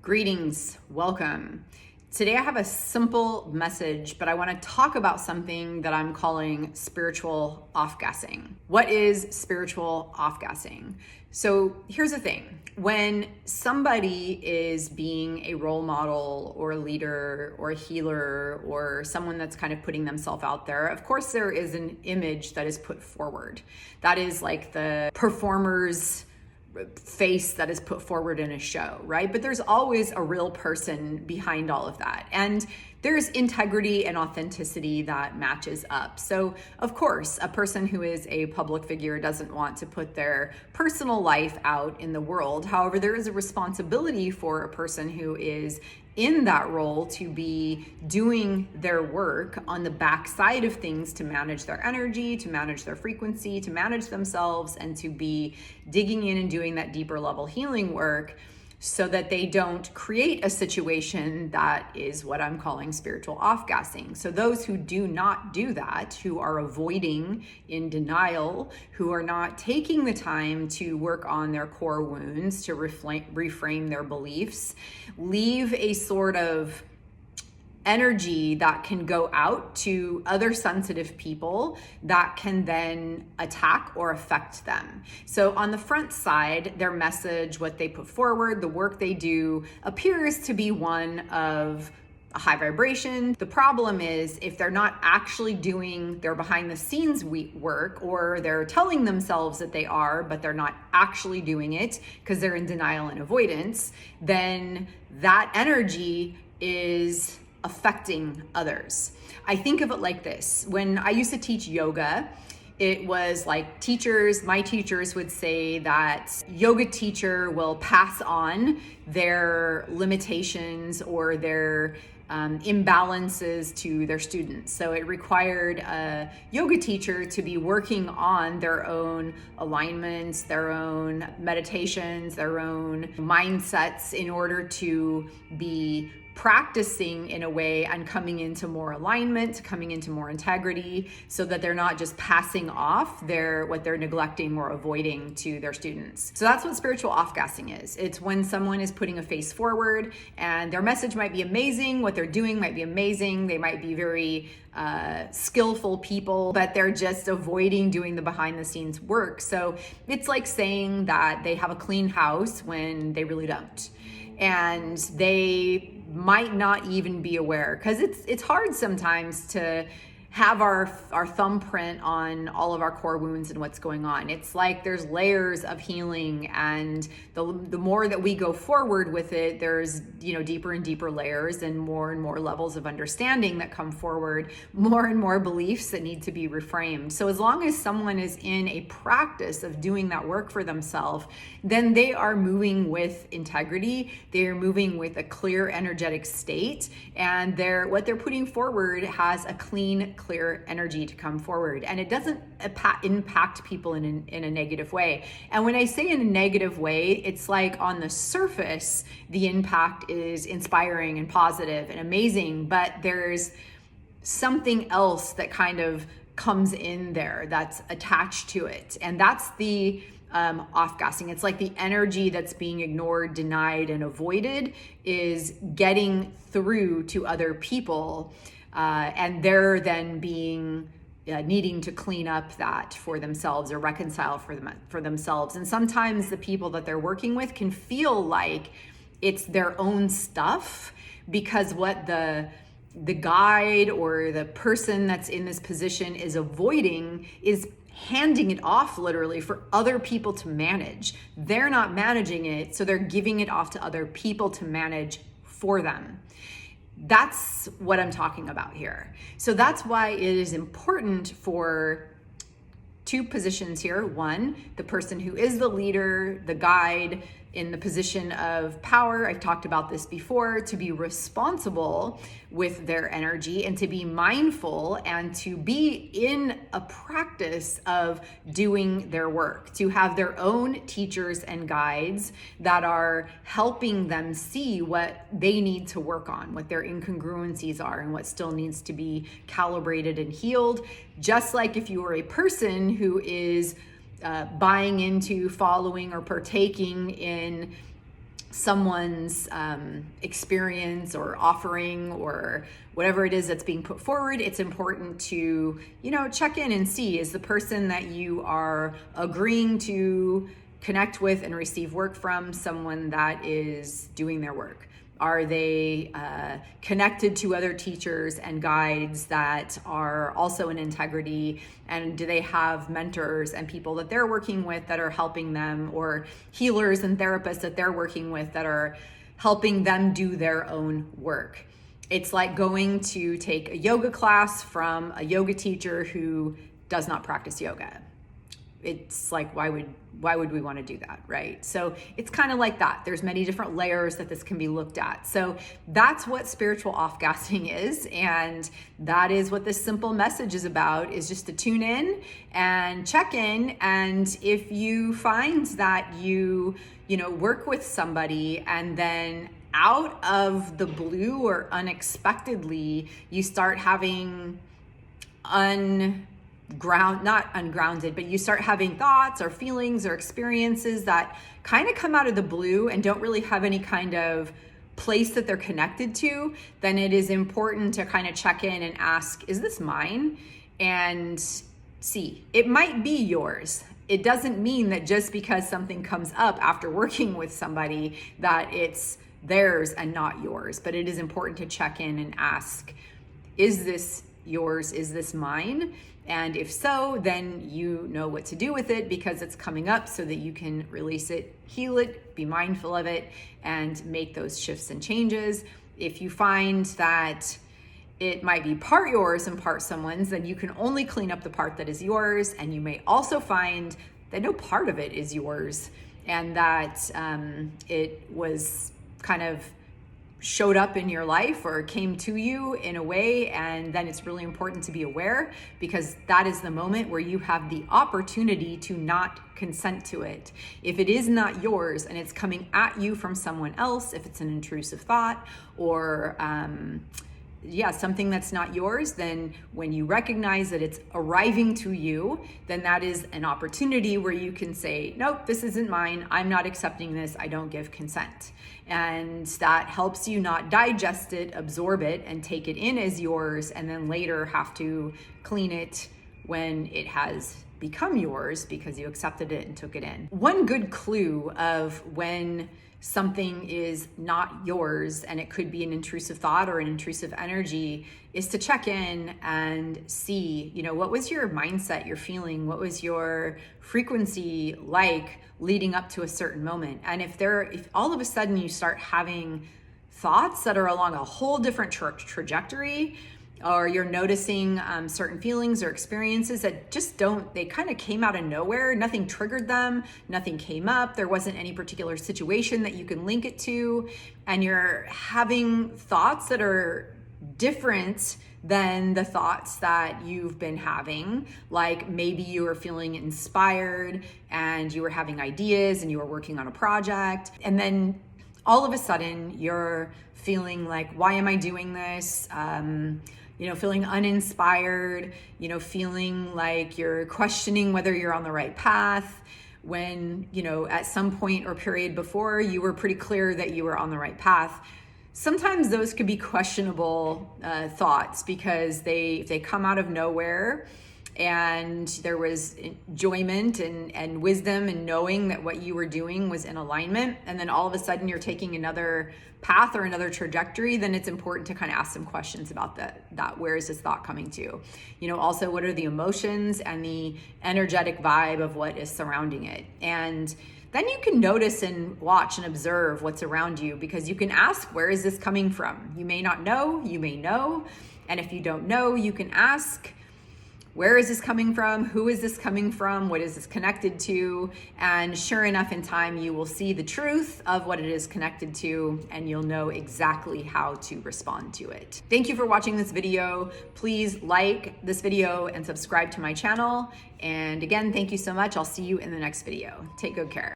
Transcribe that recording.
Greetings, welcome. Today I have a simple message, but I want to talk about something that I'm calling spiritual off-gassing. What is spiritual off-gassing? So here's the thing. When somebody is being a role model or a leader or a healer or someone that's kind of putting themselves out there, of course there is an image that is put forward. That is like the performer's face that is put forward in a show, right? But there's always a real person behind all of that. And there's integrity and authenticity that matches up. So of course, a person who is a public figure doesn't want to put their personal life out in the world. However, there is a responsibility for a person who is in that role to be doing their work on the backside of things to manage their energy, to manage their frequency, to manage themselves, and to be digging in and doing that deeper level healing work so that they don't create a situation that is what I'm calling spiritual off-gassing. So those who do not do that, who are avoiding, in denial, who are not taking the time to work on their core wounds, to reframe their beliefs, leave a sort of energy that can go out to other sensitive people that can then attack or affect them. So on the front side, their message, what they put forward, the work they do appears to be one of a high vibration. The problem is if they're not actually doing their behind the scenes work, or they're telling themselves that they are, but they're not actually doing it because they're in denial and avoidance, then that energy is affecting others. I think of it like this. When I used to teach yoga, it was like my teachers would say that yoga teacher will pass on their limitations or their imbalances to their students. So it required a yoga teacher to be working on their own alignments, their own meditations, their own mindsets in order to be practicing in a way and coming into more alignment, coming into more integrity, so that they're not just passing off what they're neglecting or avoiding to their students. So that's what spiritual off-gassing is. It's when someone is putting a face forward and their message might be amazing, what they're doing might be amazing, they might be very skillful people, but they're just avoiding doing the behind the scenes work. So it's like saying that they have a clean house when they really don't. And they might not even be aware, because it's hard sometimes to have our thumbprint on all of our core wounds and what's going on. It's like there's layers of healing, and the more that we go forward with it, there's deeper and deeper layers and more levels of understanding that come forward, more and more beliefs that need to be reframed. So as long as someone is in a practice of doing that work for themselves, then they are moving with integrity, they are moving with a clear energetic state, and what they're putting forward has a clear energy to come forward, and it doesn't impact people in a negative way. And when I say in a negative way, it's like on the surface the impact is inspiring and positive and amazing, but there's something else that kind of comes in there that's attached to it, and that's the off-gassing. It's like the energy that's being ignored, denied, and avoided is getting through to other people, and they're then needing to clean up that for themselves or reconcile for themselves. And sometimes the people that they're working with can feel like it's their own stuff, because what the guide or the person that's in this position is avoiding is handing it off literally for other people to manage. They're not managing it, so they're giving it off to other people to manage for them. That's what I'm talking about here. So that's why it is important for two positions here. One, the person who is the leader, the guide, in the position of power, I've talked about this before, to be responsible with their energy and to be mindful and to be in a practice of doing their work, to have their own teachers and guides that are helping them see what they need to work on, what their incongruencies are, and what still needs to be calibrated and healed. Just like if you are a person who is buying into, following, or partaking in someone's experience or offering or whatever it is that's being put forward, it's important to, check in and see, is the person that you are agreeing to connect with and receive work from someone that is doing their work? Are they connected to other teachers and guides that are also in integrity? And do they have mentors and people that they're working with that are helping them, or healers and therapists that they're working with that are helping them do their own work? It's like going to take a yoga class from a yoga teacher who does not practice yoga. It's like, why would we want to do that, right? So it's kind of like that. There's many different layers that this can be looked at. So that's what spiritual off-gassing is, and that is what this simple message is about, is just to tune in and check in. And if you find that you work with somebody and then out of the blue or unexpectedly, you start having not ungrounded, but you start having thoughts or feelings or experiences that kind of come out of the blue and don't really have any kind of place that they're connected to, then it is important to kind of check in and ask, is this mine? And see, it might be yours. It doesn't mean that just because something comes up after working with somebody that it's theirs and not yours, but it is important to check in and ask, is this yours? Is this mine? And if so, then you know what to do with it because it's coming up, so that you can release it, heal it, be mindful of it, and make those shifts and changes. If you find that it might be part yours and part someone's, then you can only clean up the part that is yours. And you may also find that no part of it is yours, and that it was kind of showed up in your life or came to you in a way. And then it's really important to be aware, because that is the moment where you have the opportunity to not consent to it. If it is not yours and it's coming at you from someone else, if it's an intrusive thought or something that's not yours, then when you recognize that it's arriving to you, then that is an opportunity where you can say, nope, this isn't mine. I'm not accepting this. I don't give consent. And that helps you not digest it, absorb it, and take it in as yours, and then later have to clean it when it has become yours because you accepted it and took it in. One good clue of when something is not yours, and it could be an intrusive thought or an intrusive energy, is to check in and see, what was your mindset, your feeling, what was your frequency like leading up to a certain moment. And if all of a sudden you start having thoughts that are along a whole different trajectory, or you're noticing certain feelings or experiences that just they kind of came out of nowhere, nothing triggered them, nothing came up, there wasn't any particular situation that you can link it to, and you're having thoughts that are different than the thoughts that you've been having. Like maybe you were feeling inspired and you were having ideas and you were working on a project, and then all of a sudden you're feeling like, why am I doing this? Feeling uninspired, feeling like you're questioning whether you're on the right path, when, at some point or period before you were pretty clear that you were on the right path. Sometimes those could be questionable thoughts, because they come out of nowhere, and there was enjoyment and wisdom and knowing that what you were doing was in alignment, and then all of a sudden you're taking another path or another trajectory. Then it's important to kind of ask some questions about that. Where is this thought coming to? Also, what are the emotions and the energetic vibe of what is surrounding it? And then you can notice and watch and observe what's around you, because you can ask, where is this coming from? You may not know, you may know. And if you don't know, you can ask, where is this coming from? Who is this coming from? What is this connected to? And sure enough, in time, you will see the truth of what it is connected to, and you'll know exactly how to respond to it. Thank you for watching this video. Please like this video and subscribe to my channel. And again, thank you so much. I'll see you in the next video. Take good care.